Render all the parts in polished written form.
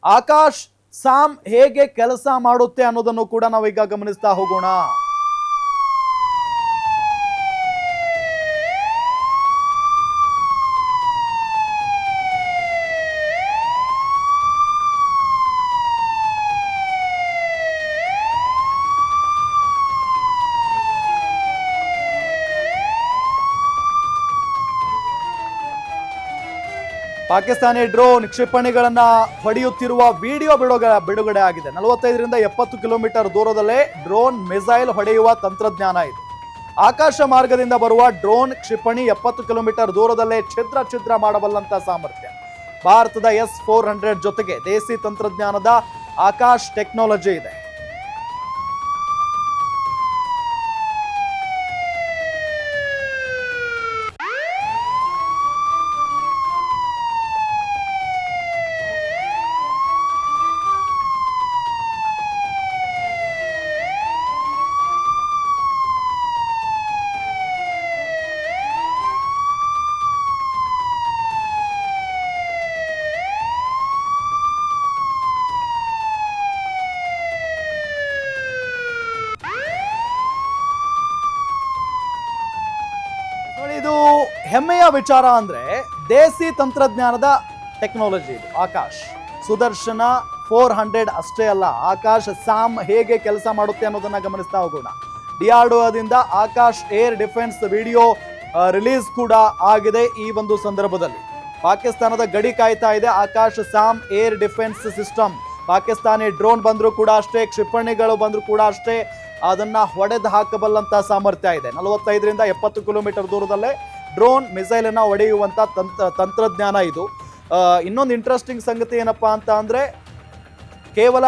ಆಕಾಶ್ ಸಾಮ್ ಹೇಗೆ ಕೆಲಸ ಮಾಡುತ್ತೆ ಅನ್ನೋದನ್ನು ಕೂಡ ನಾವೀಗ ಗಮನಿಸ್ತಾ ಹೋಗೋಣ. ಪಾಕಿಸ್ತಾನಿ ಡ್ರೋನ್ ಕ್ಷಿಪಣಿಗಳನ್ನ ಹೊಡೆಯುತ್ತಿರುವ ವಿಡಿಯೋ ಬಿಡುಗಡೆ ಆಗಿದೆ. 45ರಿಂದ 70 ಕಿಲೋಮೀಟರ್ ದೂರದಲ್ಲೇ ಡ್ರೋನ್ ಮಿಸೈಲ್ ಹೊಡೆಯುವ ತಂತ್ರಜ್ಞಾನ ಇದು. ಆಕಾಶ ಮಾರ್ಗದಿಂದ ಬರುವ ಡ್ರೋನ್ ಕ್ಷಿಪಣಿ 70 ಕಿಲೋಮೀಟರ್ ದೂರದಲ್ಲೇ ಛಿದ್ರ ಮಾಡಬಲ್ಲಂತ ಸಾಮರ್ಥ್ಯ. ಭಾರತದ S-400 ಜೊತೆಗೆ ದೇಸಿ ತಂತ್ರಜ್ಞಾನದ ಆಕಾಶ್ ಟೆಕ್ನಾಲಜಿ ಇದೆ. ಇದು ಹೆಮ್ಮೆಯ ವಿಚಾರ ಅಂದ್ರೆ ದೇಸಿ ತಂತ್ರಜ್ಞಾನದ ಟೆಕ್ನಾಲಜಿ ಇದು. ಆಕಾಶ್ ಸುದರ್ಶನ 400 ಅಷ್ಟೇ ಅಲ್ಲ, ಆಕಾಶ್ ಸಾಮ್ ಹೇಗೆ ಕೆಲಸ ಮಾಡುತ್ತೆ ಅನ್ನೋದನ್ನ ಗಮನಿಸ್ತಾ ಹೋಗೋಣ. DRDOದಿಂದ Akash air defence video release ಕೂಡ ಆಗಿದೆ. ಈ ಒಂದು ಸಂದರ್ಭದಲ್ಲಿ ಪಾಕಿಸ್ತಾನದ ಗಡಿ ಕಾಯ್ತಾ ಇದೆ ಆಕಾಶ್ ಸಾಮ್ air defence system. Pakistani drone ಬಂದರೂ ಕೂಡ ಅಷ್ಟೇ, ಕ್ಷಿಪಣಿಗಳು ಬಂದರೂ ಕೂಡ ಅಷ್ಟೇ, ಅದನ್ನ ಹೊಡೆದು ಹಾಕಬಲ್ಲಂತ ಸಾಮರ್ಥ್ಯ ಇದೆ. 45ರಿಂದ 70 ಕಿಲೋಮೀಟರ್ ದೂರದಲ್ಲೇ ಡ್ರೋನ್ ಮಿಸೈಲ್ ಅನ್ನ ಹೊಡೆಯುವಂತ ತಂತ್ರಜ್ಞಾನ ಇದು. ಇನ್ನೊಂದು ಇಂಟ್ರೆಸ್ಟಿಂಗ್ ಸಂಗತಿ ಏನಪ್ಪಾ ಅಂತ ಅಂದ್ರೆ, ಕೇವಲ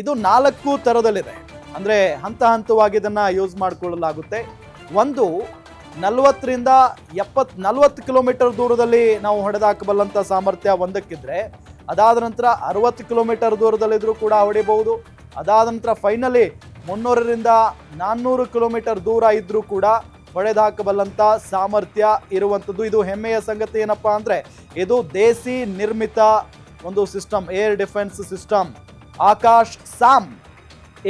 ಇದು 4 ಥರದಲ್ಲಿದೆ. ಅಂದ್ರೆ ಹಂತವಾಗಿ ಇದನ್ನ ಯೂಸ್ ಮಾಡಿಕೊಳ್ಳಲಾಗುತ್ತೆ. ಒಂದು 40ರಿಂದ 40 ಕಿಲೋಮೀಟರ್ ದೂರದಲ್ಲಿ ನಾವು ಹೊಡೆದು ಹಾಕಬಲ್ಲಂತ ಸಾಮರ್ಥ್ಯ ಒಂದಕ್ಕಿದ್ರೆ, ಅದಾದ ನಂತರ 60 ಕಿಲೋಮೀಟರ್ ದೂರದಲ್ಲಿದ್ರೂ ಕೂಡ ಹೊಡಿಬಹುದು. ಅದಾದ ನಂತರ ಫೈನಲಿ 300ರಿಂದ 400 ಕಿಲೋಮೀಟರ್ ದೂರ ಇದ್ರೂ ಕೂಡ ಹೊಡೆದಾಕಬಲ್ಲಂತ ಸಾಮರ್ಥ್ಯ ಇರುವಂಥದ್ದು. ಇದು ಹೆಮ್ಮೆಯ ಸಂಗತಿ. ಏನಪ್ಪಾ ಅಂದ್ರೆ, ಇದು ದೇಸಿ ನಿರ್ಮಿತ ಒಂದು system, air defence system. Akash ಸಾಮ್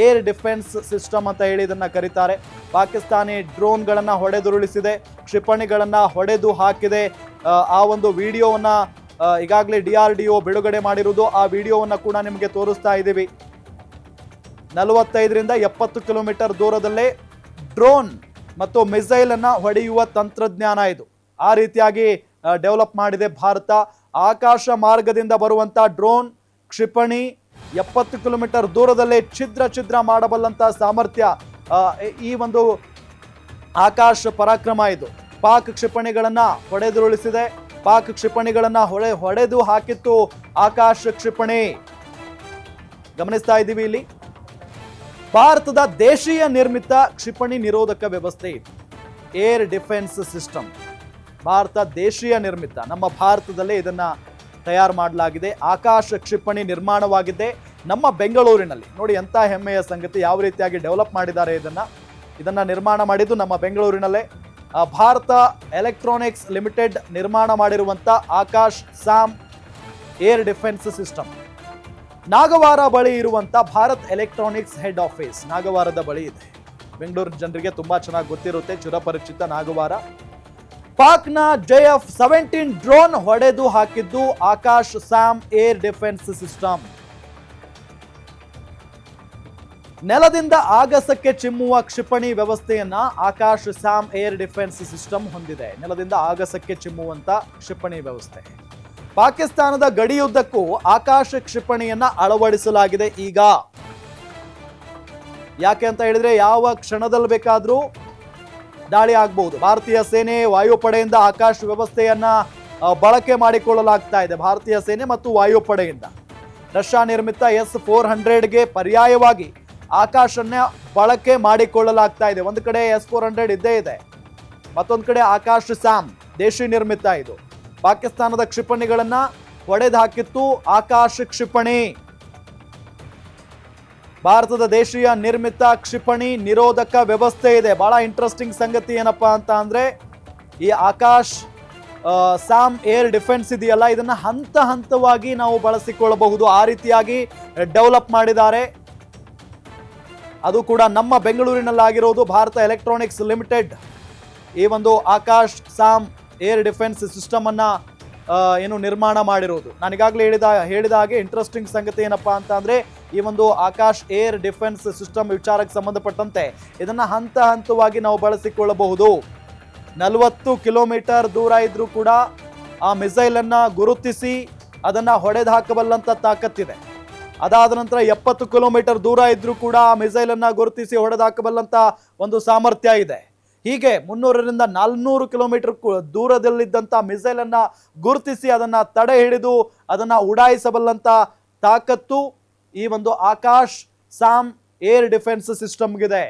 ಏರ್ ಡಿಫೆನ್ಸ್ ಸಿಸ್ಟಮ್ ಅಂತ ಹೇಳಿ ಇದನ್ನ ಕರೀತಾರೆ. ಪಾಕಿಸ್ತಾನಿ ಡ್ರೋನ್ಗಳನ್ನ ಹೊಡೆದುರುಳಿಸಿದೆ, ಕ್ಷಿಪಣಿಗಳನ್ನ ಹೊಡೆದು ಹಾಕಿದೆ. ಆ ಒಂದು ವಿಡಿಯೋವನ್ನ ಈಗಾಗಲೇ DRDO ಬಿಡುಗಡೆ ಮಾಡಿರುವುದು. ಆ ವಿಡಿಯೋವನ್ನ ಕೂಡ ನಿಮಗೆ ತೋರಿಸ್ತಾ ಇದ್ದೀವಿ. 45ರಿಂದ 70 ಕಿಲೋಮೀಟರ್ ದೂರದಲ್ಲೇ ಡ್ರೋನ್ ಮತ್ತು ಮಿಸೈಲ್ ಅನ್ನ ಹೊಡೆಯುವ ತಂತ್ರಜ್ಞಾನ ಇದು. ಆ ರೀತಿಯಾಗಿ ಡೆವಲಪ್ ಮಾಡಿದೆ ಭಾರತ. ಆಕಾಶ ಮಾರ್ಗದಿಂದ ಬರುವಂತ ಡ್ರೋನ್ ಕ್ಷಿಪಣಿ 70 ಕಿಲೋಮೀಟರ್ ದೂರದಲ್ಲೇ ಛಿದ್ರ ಮಾಡಬಲ್ಲಂತ ಸಾಮರ್ಥ್ಯ ಈ ಒಂದು ಆಕಾಶ ಪರಾಕ್ರಮ ಇದು. ಪಾಕ್ ಕ್ಷಿಪಣಿಗಳನ್ನ ಹೊಡೆದುರುಳಿಸಿದೆ. ಪಾಕ್ ಕ್ಷಿಪಣಿಗಳನ್ನ ಹೊಡೆದು ಹಾಕಿತ್ತು ಆಕಾಶ ಕ್ಷಿಪಣಿ. ಗಮನಿಸ್ತಾ ಇದ್ದೀವಿ ಇಲ್ಲಿ ಭಾರತದ ದೇಶೀಯ ನಿರ್ಮಿತ ಕ್ಷಿಪಣಿ ನಿರೋಧಕ ವ್ಯವಸ್ಥೆ ಇದು. ಏರ್ ಡಿಫೆನ್ಸ್ ಸಿಸ್ಟಮ್ ಭಾರತ ದೇಶೀಯ ನಿರ್ಮಿತ, ನಮ್ಮ ಭಾರತದಲ್ಲೇ ಇದನ್ನ ತಯಾರು ಮಾಡಲಾಗಿದೆ. ಆಕಾಶ ಕ್ಷಿಪಣಿ ನಿರ್ಮಾಣವಾಗಿದ್ದೆ ನಮ್ಮ ಬೆಂಗಳೂರಿನಲ್ಲಿ. ನೋಡಿ ಎಂಥ ಹೆಮ್ಮೆಯ ಸಂಗತಿ, ಯಾವ ರೀತಿಯಾಗಿ ಡೆವಲಪ್ ಮಾಡಿದ್ದಾರೆ ಇದನ್ನ ನಿರ್ಮಾಣ ಮಾಡಿದ್ದು ನಮ್ಮ ಬೆಂಗಳೂರಿನಲ್ಲೇ. ಭಾರತ ಎಲೆಕ್ಟ್ರಾನಿಕ್ಸ್ ಲಿಮಿಟೆಡ್ ನಿರ್ಮಾಣ ಮಾಡಿರುವಂಥ ಆಕಾಶ್ ಸಾಮ್ ಏರ್ ಡಿಫೆನ್ಸ್ ಸಿಸ್ಟಮ್ ನಾಗವಾರ ಬಳಿ ಇರುವಂಥ ಭಾರತ್ ಎಲೆಕ್ಟ್ರಾನಿಕ್ಸ್ ಹೆಡ್ ಆಫೀಸ್ ನಾಗವಾರದ ಬಳಿ ಇದೆ. ಬೆಂಗಳೂರು ಜನರಿಗೆ ತುಂಬಾ ಚೆನ್ನಾಗಿ ಗೊತ್ತಿರುತ್ತೆ, ಚಿರಪರಿಚಿತ ನಾಗವಾರ. ಪಾಕ್ನ JF-17 ಡ್ರೋನ್ ಹೊಡೆದು ಹಾಕಿದ್ದು ಆಕಾಶ್ ಸಾಮ್ ಏರ್ ಡಿಫೆನ್ಸ್ ಸಿಸ್ಟಮ್. ನೆಲದಿಂದ ಆಗಸಕ್ಕೆ ಚಿಮ್ಮುವ ಕ್ಷಿಪಣಿ ವ್ಯವಸ್ಥೆಯನ್ನ ಆಕಾಶ್ ಸಾಮ್ ಏರ್ ಡಿಫೆನ್ಸ್ ಸಿಸ್ಟಮ್ ಹೊಂದಿದೆ. ನೆಲದಿಂದ ಆಗಸಕ್ಕೆ ಚಿಮ್ಮುವಂತ ಕ್ಷಿಪಣಿ ವ್ಯವಸ್ಥೆ. ಪಾಕಿಸ್ತಾನದ ಗಡಿಯುದ್ದಕ್ಕೂ ಆಕಾಶ ಕ್ಷಿಪಣಿಯನ್ನ ಅಳವಡಿಸಲಾಗಿದೆ ಈಗ. ಯಾಕೆ ಅಂತ ಹೇಳಿದ್ರೆ, ಯಾವ ಕ್ಷಣದಲ್ಲಿ ಬೇಕಾದ್ರೂ ದಾಳಿ ಆಗಬಹುದು. ಭಾರತೀಯ ಸೇನೆ ವಾಯುಪಡೆಯಿಂದ ಆಕಾಶ ವ್ಯವಸ್ಥೆಯನ್ನ ಬಳಕೆ ಮಾಡಿಕೊಳ್ಳಲಾಗ್ತಾ ಇದೆ. ಭಾರತೀಯ ಸೇನೆ ಮತ್ತು ವಾಯುಪಡೆಯಿಂದ ರಷ್ಯಾ ನಿರ್ಮಿತ S-400ಗೆ ಪರ್ಯಾಯವಾಗಿ ಆಕಾಶನ್ನ ಬಳಕೆ ಮಾಡಿಕೊಳ್ಳಲಾಗ್ತಾ ಇದೆ. ಒಂದು ಕಡೆ S-400 ಇದ್ದೇ ಇದೆ, ಮತ್ತೊಂದು ಕಡೆ ಆಕಾಶ್ ಸಾಮ್ ದೇಶಿ ನಿರ್ಮಿತ ಇದು. ಪಾಕಿಸ್ತಾನದ ಕ್ಷಿಪಣಿಗಳನ್ನ ಹೊಡೆದು ಹಾಕಿತ್ತು ಆಕಾಶ ಕ್ಷಿಪಣಿ. ಭಾರತದ ದೇಶೀಯ ನಿರ್ಮಿತ ಕ್ಷಿಪಣಿ ನಿರೋಧಕ ವ್ಯವಸ್ಥೆ ಇದೆ. ಬಹಳ ಇಂಟ್ರೆಸ್ಟಿಂಗ್ ಸಂಗತಿ ಏನಪ್ಪಾ ಅಂತ ಅಂದ್ರೆ, ಈ ಆಕಾಶ್ ಸ್ಯಾಮ್ ಏರ್ ಡಿಫೆನ್ಸ್ ಇದೆಯಲ್ಲ, ಇದನ್ನ ಹಂತ ಹಂತವಾಗಿ ನಾವು ಬಳಸಿಕೊಳ್ಳಬಹುದು, ಆ ರೀತಿಯಾಗಿ ಡೆವಲಪ್ ಮಾಡಿದ್ದಾರೆ. ಅದು ಕೂಡ ನಮ್ಮ ಬೆಂಗಳೂರಿನಲ್ಲಾಗಿರೋದು. ಭಾರತ ಎಲೆಕ್ಟ್ರಾನಿಕ್ಸ್ ಲಿಮಿಟೆಡ್ ಈ ಒಂದು Akash Sam air defence system ಅನ್ನ ಏನು ನಿರ್ಮಾಣ ಮಾಡಿರೋದು. ನಾನೀಗಾಗಲೇ ಹೇಳಿದ ಹಾಗೆ ಇಂಟ್ರೆಸ್ಟಿಂಗ್ ಸಂಗತಿ ಏನಪ್ಪಾ ಅಂತ ಅಂದ್ರೆ, ಈ ಒಂದು ಆಕಾಶ್ ಏರ್ ಡಿಫೆನ್ಸ್ ಸಿಸ್ಟಮ್ ವಿಚಾರಕ್ಕೆ ಸಂಬಂಧಪಟ್ಟಂತೆ ಇದನ್ನ ಹಂತ ಹಂತವಾಗಿ ನಾವು ಬಳಸಿಕೊಳ್ಳಬಹುದು. 40 ಕಿಲೋಮೀಟರ್ ದೂರ ಇದ್ರೂ ಕೂಡ ಆ ಮಿಸೈಲ್ ಅನ್ನ ಗುರುತಿಸಿ ಅದನ್ನ ಹೊಡೆದು ಹಾಕಬಲ್ಲಂತ ತಾಕತ್ತಿದೆ. ಅದಾದ ನಂತರ 70 ಕಿಲೋಮೀಟರ್ ದೂರ ಇದ್ರೂ ಕೂಡ ಆ ಮಿಸೈಲ್ ಅನ್ನ ಗುರುತಿಸಿ ಹೊಡೆದು ಹಾಕಬಲ್ಲಂತ ಒಂದು ಸಾಮರ್ಥ್ಯ ಇದೆ. ಹೀಗೆ 300ರಿಂದ 400 ಕಿಲೋಮೀಟರ್ ದೂರದಲ್ಲಿದ್ದಂಥ ಮಿಸೈಲ್ ಅನ್ನ ಗುರುತಿಸಿ ಅದನ್ನ ತಡೆ ಹಿಡಿದು ಅದನ್ನ ಉಡಾಯಿಸಬಲ್ಲಂತ ತಾಕತ್ತು ಈ ಒಂದು ಆಕಾಶ್ ಸ್ಯಾಮ್ ಏರ್ ಡಿಫೆನ್ಸ್ ಸಿಸ್ಟಮ್ಗಿದೆ.